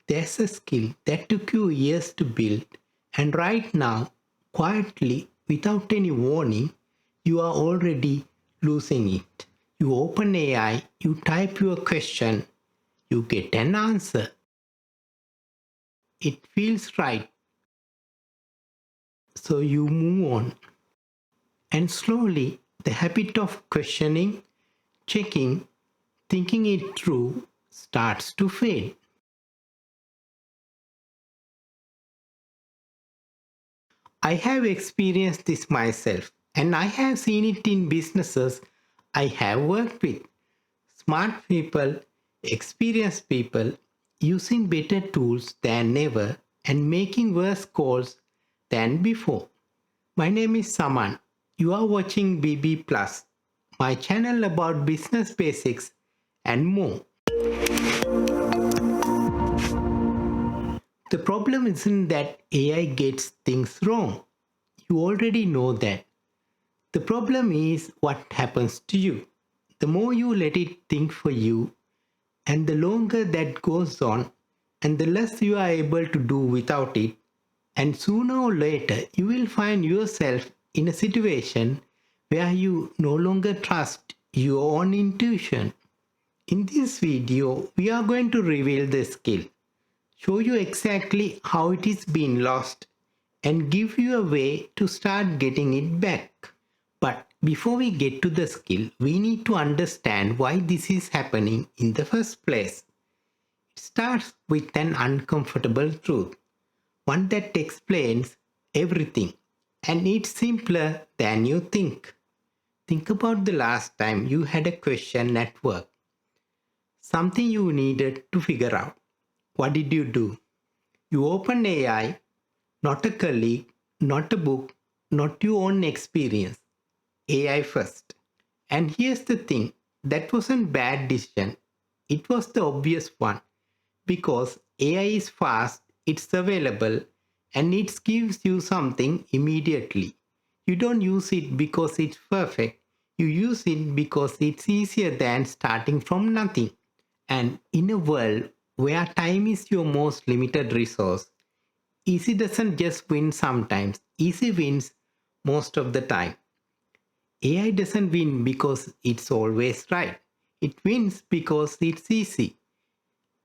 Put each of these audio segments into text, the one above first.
There's a skill that took you years to build, and right now, quietly, without any warning, you are already losing it. You open AI, you type your question, you get an answer. It feels right, so you move on. And slowly, the habit of questioning, checking, thinking it through starts to fade. I have experienced this myself, and I have seen it in businesses I have worked with. Smart people, experienced people, using better tools than ever and making worse calls than before. My name is Saman. You are watching BB Plus, my channel about business basics and more. The problem isn't that AI gets things wrong. You already know that. The problem is what happens to you. The more you let it think for you, and the longer that goes on, and the less you are able to do without it, and sooner or later you will find yourself in a situation where you no longer trust your own intuition. In this video, we are going to reveal the skill, show you exactly how it is being lost, and give you a way to start getting it back. But before we get to the skill, we need to understand why this is happening in the first place. It starts with an uncomfortable truth, one that explains everything, and it's simpler than you think. Think about the last time you had a question at work, something you needed to figure out. What did you do? You opened AI, not a colleague, not a book, not your own experience. AI first. And here's the thing, that wasn't bad decision. It was the obvious one because AI is fast, it's available, and it gives you something immediately. You don't use it because it's perfect. You use it because it's easier than starting from nothing. And in a world where time is your most limited resource, easy doesn't just win sometimes, easy wins most of the time. AI doesn't win because it's always right. It wins because it's easy.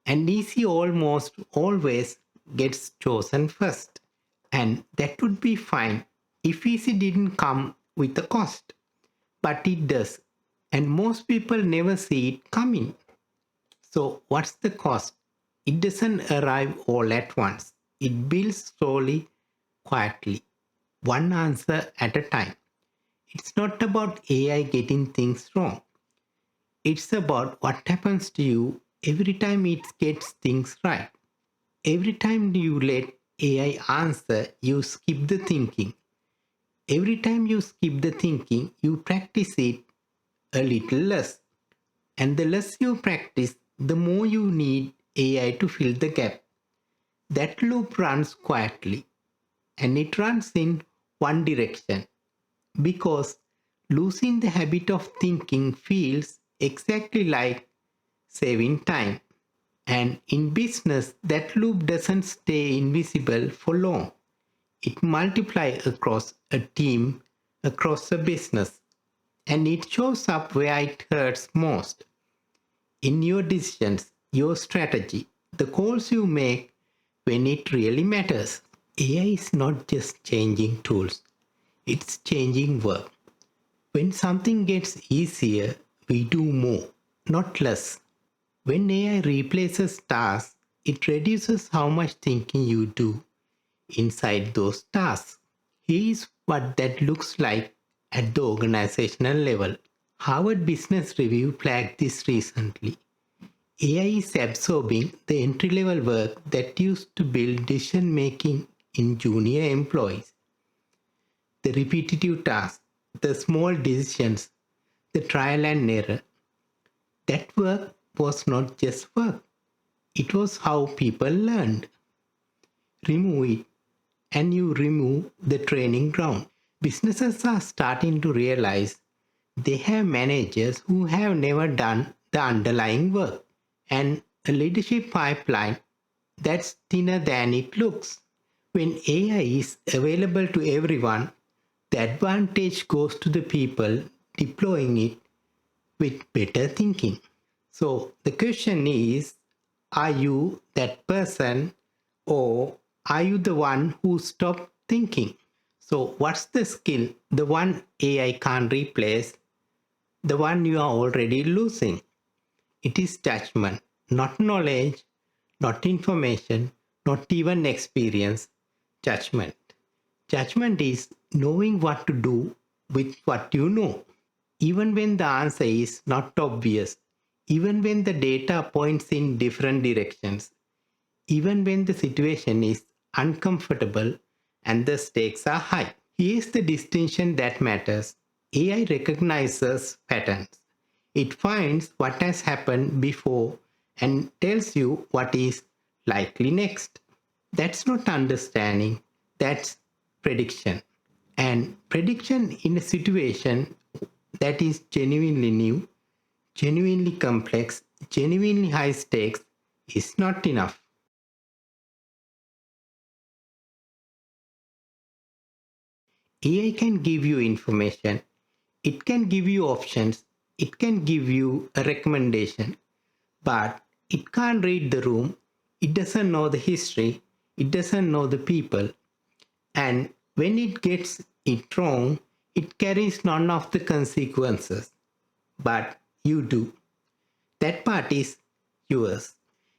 And easy almost always gets chosen first. And that would be fine if easy didn't come with a cost. But it does. And most people never see it coming. So, what's the cost? It doesn't arrive all at once. It builds slowly, quietly, one answer at a time. It's not about AI getting things wrong. It's about what happens to you every time it gets things right. Every time you let AI answer, you skip the thinking. Every time you skip the thinking, you practice it a little less. And the less you practice, the more you need AI to fill the gap. That loop runs quietly and it runs in one direction because losing the habit of thinking feels exactly like saving time. And in business, that loop doesn't stay invisible for long. It multiplies across a team, across a business, and it shows up where it hurts most in your decisions, your strategy, the calls you make when it really matters. AI is not just changing tools, it's changing work. When something gets easier, we do more, not less. When AI replaces tasks, it reduces how much thinking you do inside those tasks. Here's what that looks like at the organizational level. Harvard Business Review flagged this recently. AI is absorbing the entry level work that used to build decision making in junior employees. The repetitive tasks, the small decisions, the trial and error. That work was not just work, it was how people learned. Remove it, and you remove the training ground. Businesses are starting to realize they have managers who have never done the underlying work and a leadership pipeline that's thinner than it looks. When AI is available to everyone, the advantage goes to the people deploying it with better thinking. So the question is, are you that person, or are you the one who stopped thinking? So what's the skill, the one AI can't replace, the one you are already losing? It is judgment, not knowledge, not information, not even experience. Judgment. Judgment is knowing what to do with what you know, even when the answer is not obvious, even when the data points in different directions, even when the situation is uncomfortable and the stakes are high. Here's the distinction that matters. AI recognizes patterns. It finds what has happened before and tells you what is likely next. That's not understanding, that's prediction. And prediction in a situation that is genuinely new, genuinely complex, genuinely high stakes is not enough. AI can give you information, it can give you options, it can give you a recommendation, but it can't read the room, it doesn't know the history, it doesn't know the people, and when it gets it wrong, it carries none of the consequences. But you do. That part is yours.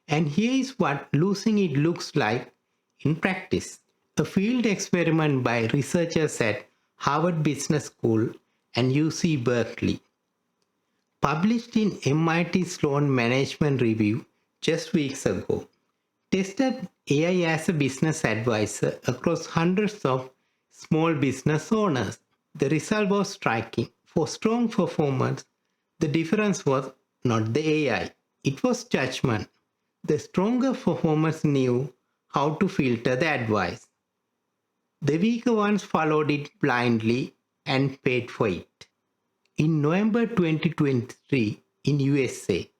And here is what losing it looks like in practice. A field experiment by researchers at Harvard Business School and UC Berkeley, published in MIT Sloan Management Review just weeks ago, tested AI as a business advisor across hundreds of small business owners. The result was striking. For strong performance, the difference was not the AI, it was judgment. The stronger performers knew how to filter the advice. The weaker ones followed it blindly and paid for it. In November 2023 in USA,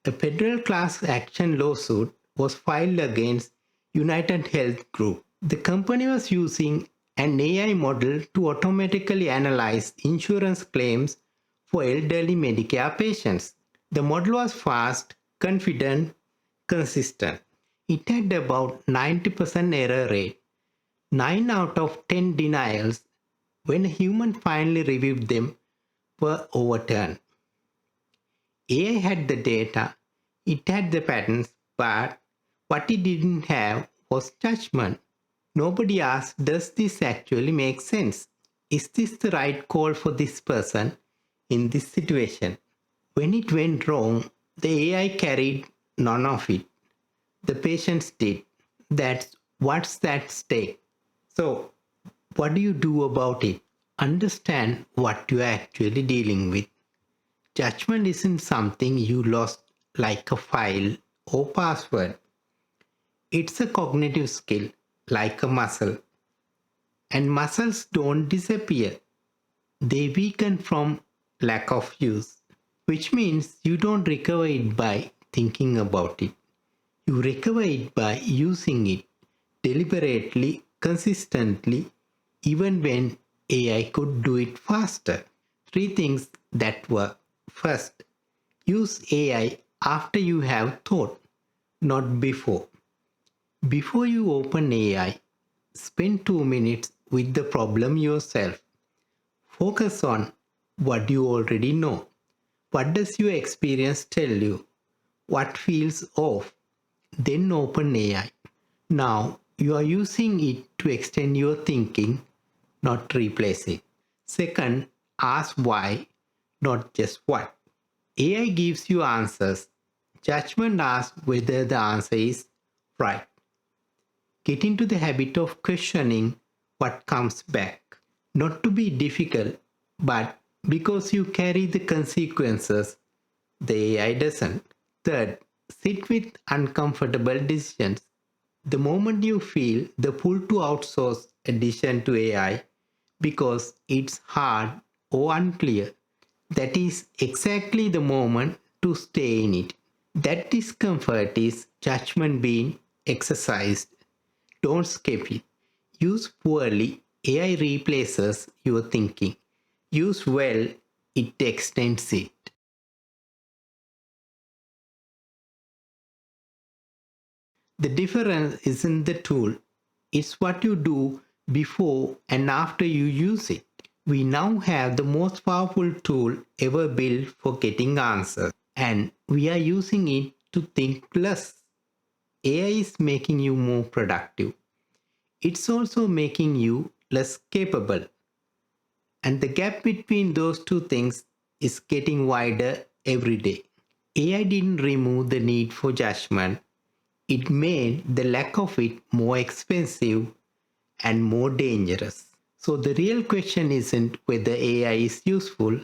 a federal class action lawsuit was filed against United Health Group. The company was using an AI model to automatically analyze insurance claims for elderly Medicare patients. The model was fast, confident, consistent. It had about 90% error rate, 9 out of 10 denials when a human finally reviewed them were overturned. AI had the data, it had the patterns, but what it didn't have was judgment. Nobody asked, does this actually make sense? Is this the right call for this person in this situation? When it went wrong, the AI carried none of it. The patients did. That's what's at stake. So, what do you do about it? Understand what you are actually dealing with. Judgment isn't something you lost like a file or password. It's a cognitive skill, like a muscle. And muscles don't disappear, they weaken from lack of use, which means you don't recover it by thinking about it. You recover it by using it deliberately, consistently, even when AI could do it faster. Three things that work. First, use AI after you have thought, not before. Before you open AI, spend 2 minutes with the problem yourself. Focus on what you already know. What does your experience tell you? What feels off? Then open AI. Now you are using it to extend your thinking, not replace it. Second, ask why, not just what. AI gives you answers. Judgment asks whether the answer is right. Get into the habit of questioning what comes back. Not to be difficult, but because you carry the consequences, the AI doesn't. Third, sit with uncomfortable decisions. The moment you feel the pull to outsource a decision to AI because it's hard or unclear, that is exactly the moment to stay in it. That discomfort is judgment being exercised, don't skip it. Use poorly, AI replaces your thinking. Use well, it extends it. The difference isn't the tool, it's what you do before and after you use it. We now have the most powerful tool ever built for getting answers, and we are using it to think less. AI is making you more productive. It's also making you less capable. And the gap between those two things is getting wider every day. AI didn't remove the need for judgment, it made the lack of it more expensive and more dangerous. So the real question isn't whether AI is useful.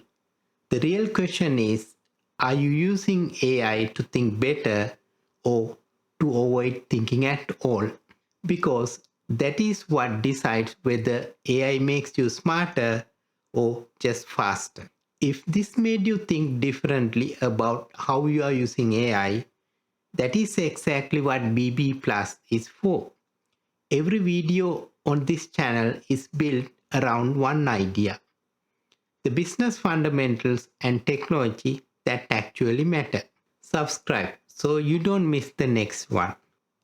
The real question is, are you using AI to think better or to avoid thinking at all? Because that is what decides whether AI makes you smarter or just faster. If this made you think differently about how you are using AI, that is exactly what BB Plus is for. Every video on this channel is built around one idea: the business fundamentals and technology that actually matter. Subscribe so you don't miss the next one.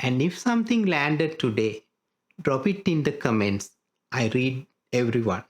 And if something landed today, drop it in the comments. I read everyone.